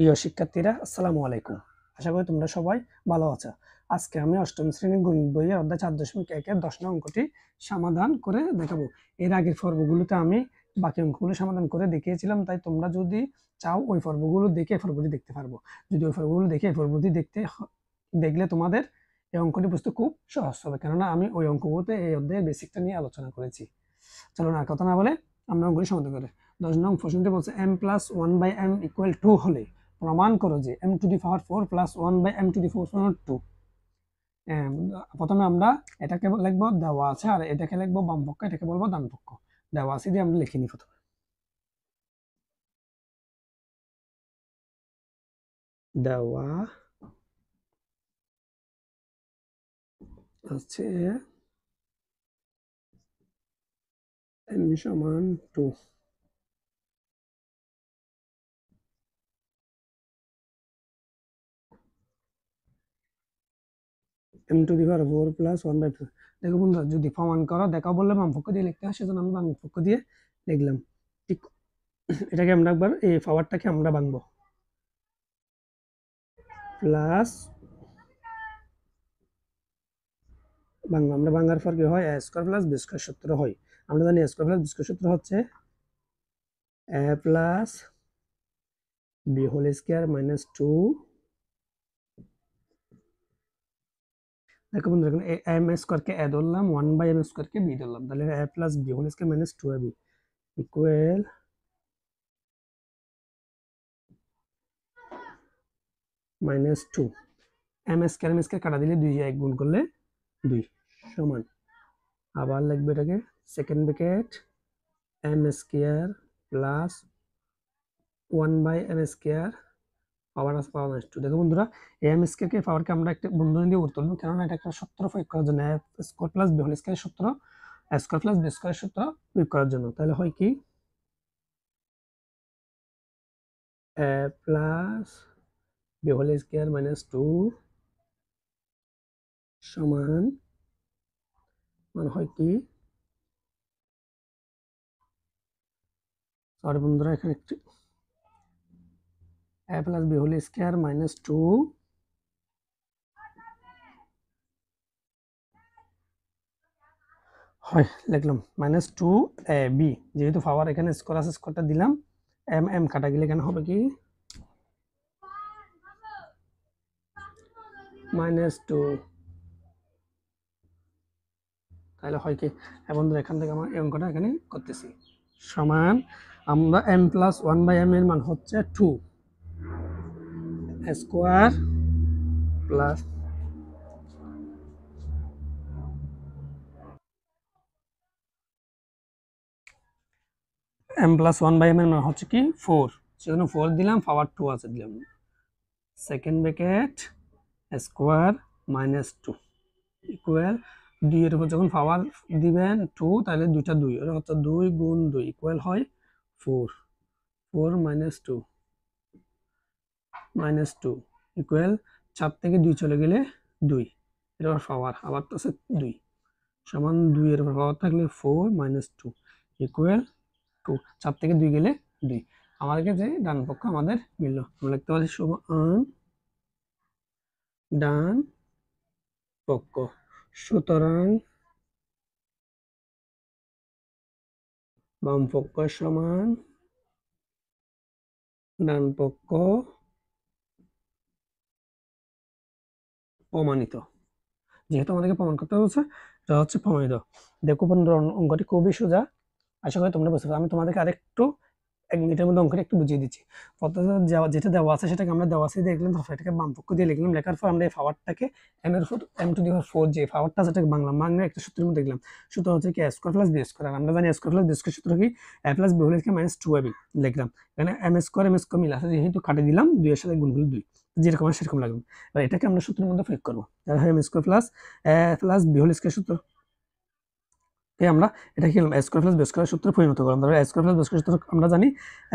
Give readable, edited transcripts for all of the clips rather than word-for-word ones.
প্রিয় শিক্ষার্থীরা, আসসালামু আলাইকুম। আশা করি তোমরা সবাই ভালো আছো। আজকে আমি অষ্টম শ্রেণীর গণিত বইয়ের অধ্যায় 4.1-এর 10 নং অঙ্কটি সমাধান করে দেখাবো। এর আগের পর্বগুলোতে আমি বাকি অঙ্কগুলো সমাধান করে দেখিয়েছিলাম, তাই তোমরা যদি চাও ওই পর্বগুলো দেখে এই পর্বটি দেখতে পারবো। যদি ওই পর্বগুলো দেখে এই পর্বটি দেখলে তোমাদের এই অঙ্কটি বুঝতে খুব সহজ হবে, কেননা আমি ওই অঙ্কগুলোতে এই অধ্যায়ের বেসিকটা নিয়ে আলোচনা করেছি। চলো না কথা না বলে আমরা অঙ্কটি সমাধান করে 10 নং প্রশ্নটি বলছে m+1/m = 2 হলে প্রমাণ করো যে m⁴ + 1/m⁴ 2। প্রথমে আমরা এটাকে লিখবো দেওয়া আছে, আর এটাকে লিখবো বাম পক্ষ, এটাকে বলবো ডান পক্ষ। দেওয়া আছে দিয়ে আমরা লিখে নিই। প্রথমে দেওয়া আছে m = 2। m⁴ + 1/4। দেখো বন্ধুরা, যদি প্রমাণ করো দেখাও বললে বাম পক্ষ দিয়ে লিখতে হয়, সেজন্য আমি বাম পক্ষ দিয়ে লিখলাম। ঠিক এটাকে আমরা একবার এই পাওয়ারটাকে আমরা ভাঙবো। প্লাস বাংলা আমরা ভাঙার পর কি হয়, a² + b² সূত্র হয়। আমরা জানি a² + b² সূত্র হচ্ছে a + b² - 2। দেখো বন্ধুরা, এখানে m² কে a ধরলাম, 1/m² কে b ধরলাম, তাহলে a + b² - 2ab equal -2। m² কাটা দিলে 2 যায়, গুণ করলে 2 সমান। আবার লিখবে এটাকে সেকেন্ড ব্র্যাকেট m² + 1/m² পাওয়ার আছে পাওয়ার -2। দেখো বন্ধুরা, m² কে পাওয়ারকে আমরা একটা বন্ধনী দিয়ে উত্তর দেব, কেননা এটা একটা সূত্র প্রয়োগ করার জন্য, a² + b² সূত্র, a² + b² সূত্র প্রয়োগ করার জন্য। তাহলে হয় কি, a + b² - 2 সমান মানে হয় কি, সরি বন্ধুরা, এখানে একটু a + b² - 2 হয় লিখলাম -2ab। যেহেতু পাওয়ার এখানে স্কোয়ার আছে, স্কোয়ারটা দিলাম, m কাটা গেলে এখানে হবে কি -2। তাহলে হয় কি, বন্ধুরা এখান থেকে আমরা এই অঙ্কটা এখানে করতেছি। সমান আমরা m + 1/m এর মান হচ্ছে 2 স্কোয়ার প্লাস m + 1/m এর মান হচ্ছে কি 4, সেজন্য 4 দিলাম, পাওয়ার 2 আছে দিলাম, সেকেন্ড ব্র্যাকেট স্কোয়ার -2 ইকুয়াল 2 এর উপর যখন পাওয়ার দিবেন 2, তাহলে দুইটা 2, এটা হচ্ছে 2 গুণ 2 ইকুয়াল হয় 4। 4 - 2 ইকুয়াল 4 থেকে 2 চলে গেলে 2, এর পাওয়ার আবার তো আছে 2 সমান 2 এর পাওয়ার থাকলে 4 - 2 ইকুয়াল 2। 4 থেকে 2 গেলে 2। আমাদেরকে যে ডান পক্ষ আমাদের মিলল, আমরা লিখতে পারি সমান ডান পক্ষ। সুতরাং বাম পক্ষ সমান ডান পক্ষ প্রমাণিত। যেহেতু আমাদেরকে প্রমাণ করতে বলছে, এটা হচ্ছে প্রমাণিত। দেখো বন্ধুরা, অঙ্কটি খুবই সোজা, আশা করি তোমরা বুঝতে পারো। আমি তোমাদেরকে আরেকটু 1 মিনিটের মধ্যে অঙ্কটা একটু বুঝিয়ে দিচ্ছি। প্রথমে যেটা দেওয়া আছে সেটাকে আমরা দেওয়া আছে দিয়ে লিখলাম, তারপর এটাকে বাম পক্ষ দিয়ে লিখলাম। লেখার পর আমরা এই পাওয়ারটাকে m⁴ যে পাওয়ারটা আছে, এটাকে বাংলা একটা সূত্রের মধ্যে লিখলাম। সূত্র হচ্ছে কি a² + b²। আর আমরা জানি a² + b² সূত্র কি a + b² - 2ab লিখলাম। এখানে m² মিল আছে, যেহেতু কাটে দিলাম, 2 এর সাথে গুণ করলে 2, যেরকম আছে সেরকম লাগবে। এবার এটাকে আমরা সূত্রের মধ্যে প্রয়োগ করবো, তাহলে হয় m² + a + b² সূত্র। আমরা এটা কি করলাম, a² + b² সূত্রে পরিণত করলাম। তাহলে a² + b² সূত্র আমরা জানি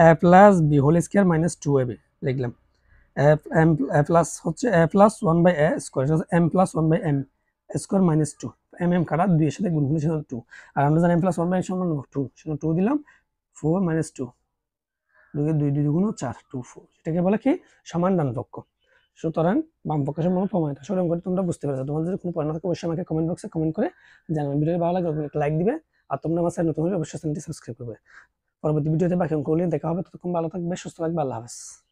a + b² - 2ab লিখলাম। a প্লাস হচ্ছে a + 1/a square, m + 1/m square -2, কাটা 2 এর সাথে গুণ করলে সেটা 2। আর আমরা জানি m + 1/m = 2, সেটা 2 দিলাম, 4 - 2 2 এর 2 2 গুণ 4 2 4, এটাকে বলে কি সমান ডান পক্ষ। সুতরাং বাম পক্ষ সমান প্রমাণিত। আসলে অঙ্কটি তোমরা বুঝতে পেরেছো। তোমাদের যদি কোনো প্রশ্ন থাকে অবশ্যই আমাকে কমেন্ট বক্সে কমেন্ট করে জানাবে। ভিডিও ভালো লাগলে একটা লাইক দিবে, আর তোমরা আমার চ্যানেল নতুন হলে অবশ্যই চ্যানেলটি সাবস্ক্রাইব করবে। পরবর্তী ভিডিওতে বাকি অঙ্কগুলো দেখা হবে। ততক্ষণ ভালো থাকবে, সুস্থ থাকবে, আল্লাহ হাফেজ।